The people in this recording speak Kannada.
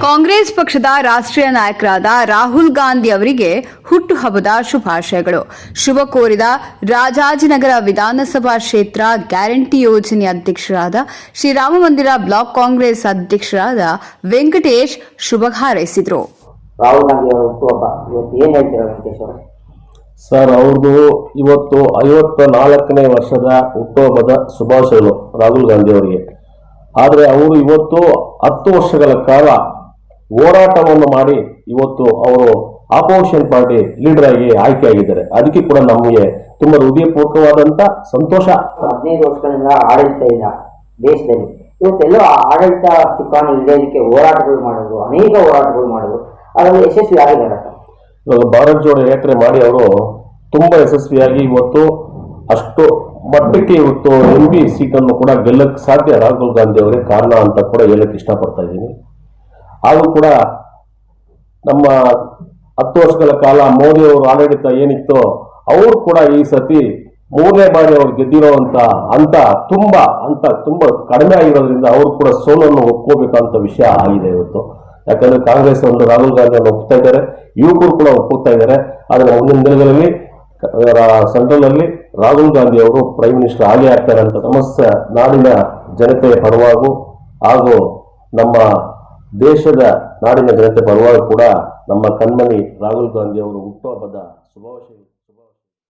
ಕಾಂಗ್ರೆಸ್ ಪಕ್ಷದ ರಾಷ್ಟ್ರೀಯ ನಾಯಕರಾದ ರಾಹುಲ್ ಗಾಂಧಿ ಅವರಿಗೆ ಹುಟ್ಟುಹಬ್ಬದ ಶುಭಾಶಯಗಳು. ಶುಭ ಕೋರಿದ ರಾಜಾಜಿನಗರ ವಿಧಾನಸಭಾ ಕ್ಷೇತ್ರ ಗ್ಯಾರಂಟಿ ಯೋಜನೆ ಅಧ್ಯಕ್ಷರಾದ ಶ್ರೀರಾಮ ಮಂದಿರ ಬ್ಲಾಕ್ ಕಾಂಗ್ರೆಸ್ ಅಧ್ಯಕ್ಷರಾದ ವೆಂಕಟೇಶ್ ಶುಭ ಹಾರೈಸಿದರು. ರಾಹುಲ್ ಗಾಂಧಿ ಅವರ ಹುಟ್ಟುಹಬ್ಬ ಇವತ್ತು ಏನು ಹೇಳ್ತೀರಾ ವೆಂಕಟೇಶ್ ಅವರು? ಸರ್, ಅವ್ರದ್ದು ಇವತ್ತು 54ನೇ ವರ್ಷದ ಹುಟ್ಟುಹಬ್ಬದ ಶುಭಾಶಯಗಳು ರಾಹುಲ್ ಗಾಂಧಿ ಅವರಿಗೆ. ಆದರೆ ಅವರು ಇವತ್ತು 10 ವರ್ಷಗಳ ಕಾಲ ಹೋರಾಟವನ್ನು ಮಾಡಿ ಇವತ್ತು ಅವರು ಆಪೋಸಿಷನ್ ಪಾರ್ಟಿ ಲೀಡರ್ ಆಗಿ ಆಯ್ಕೆಯಾಗಿದ್ದಾರೆ. ಅದಕ್ಕೆ ಕೂಡ ನಮಗೆ ತುಂಬಾ ಹೃದಯಪೂರ್ವಕವಾದಂತ ಸಂತೋಷ. 15 ವರ್ಷಗಳಿಂದ ಆಡಳಿತ ಇಲ್ಲ ದೇಶದಲ್ಲಿ. ಇವತ್ತೆಲ್ಲೋ ಆಡಳಿತ ಚುಕ್ಕಾಣಿ ಇಲ್ಲದಕ್ಕೆ ಹೋರಾಟಗಳು ಮಾಡಿದ್ರು, ಅನೇಕ ಹೋರಾಟಗಳು ಮಾಡಿದ್ರು, ಅದರಲ್ಲಿ ಯಶಸ್ವಿ ಆಗಿದ್ದಾರೆ. ಇವಾಗ ಭಾರತ್ ಜೋಡೋ ಯಾತ್ರೆ ಮಾಡಿ ಅವರು ತುಂಬಾ ಯಶಸ್ವಿಯಾಗಿ ಇವತ್ತು ಅಷ್ಟು ಮಟ್ಟಕ್ಕೆ ಇವತ್ತು MP ಸೀಟನ್ನು ಕೂಡ ಗೆಲ್ಲಕ್ಕೆ ಸಾಧ್ಯ ರಾಹುಲ್ ಗಾಂಧಿ ಅವರೇ ಕಾರಣ ಅಂತ ಕೂಡ ಹೇಳಕ್ಕೆ ಇಷ್ಟಪಡ್ತಾ ಇದ್ದೀನಿ. ಹಾಗೂ ಕೂಡ ನಮ್ಮ 10 ವರ್ಷಗಳ ಕಾಲ ಮೋದಿ ಅವರು ಆಡಳಿತ ಏನಿತ್ತೋ ಅವರು ಕೂಡ ಈ ಸತಿ 3ನೇ ಬಾರಿ ಅವ್ರು ಗೆದ್ದಿರೋ ಅಂತ ತುಂಬಾ ಕಡಿಮೆ ಆಗಿರೋದ್ರಿಂದ ಅವರು ಕೂಡ ಸೋಲನ್ನು ಒಪ್ಕೋಬೇಕಂತ ವಿಷಯ ಆಗಿದೆ ಇವತ್ತು. ಯಾಕಂದ್ರೆ ಕಾಂಗ್ರೆಸ್ ಒಂದು ರಾಹುಲ್ ಗಾಂಧಿ ಅನ್ನು ಒಪ್ತಾ ಇದ್ದಾರೆ, ಯುವಕರು ಕೂಡ ಒಪ್ಪುತ್ತಾ ಇದ್ದಾರೆ. ಆದರೆ ಮುಂದಿನ ದಿನಗಳಲ್ಲಿ ಸೆಂಟ್ರಲ್ ಅಲ್ಲಿ ರಾಹುಲ್ ಗಾಂಧಿ ಅವರು ಪ್ರೈಮ್ ಮಿನಿಸ್ಟರ್ ಆಗೇ ಆಗ್ತಾರೆ ಅಂತ ಸಮಸ್ಯೆ ನಾಡಿನ ಜನತೆಯ ಪರವಾಗೂ ಹಾಗೂ ನಮ್ಮ ದೇಶದ ನಾಡಿನ ಜನತೆ ಪರವಾಗಿ ಕೂಡ ನಮ್ಮ ಕಣ್ಮಣಿ ರಾಹುಲ್ ಗಾಂಧಿ ಅವರು ಹುಟ್ಟುಹಬ್ಬದ ಶುಭಾಶಯ.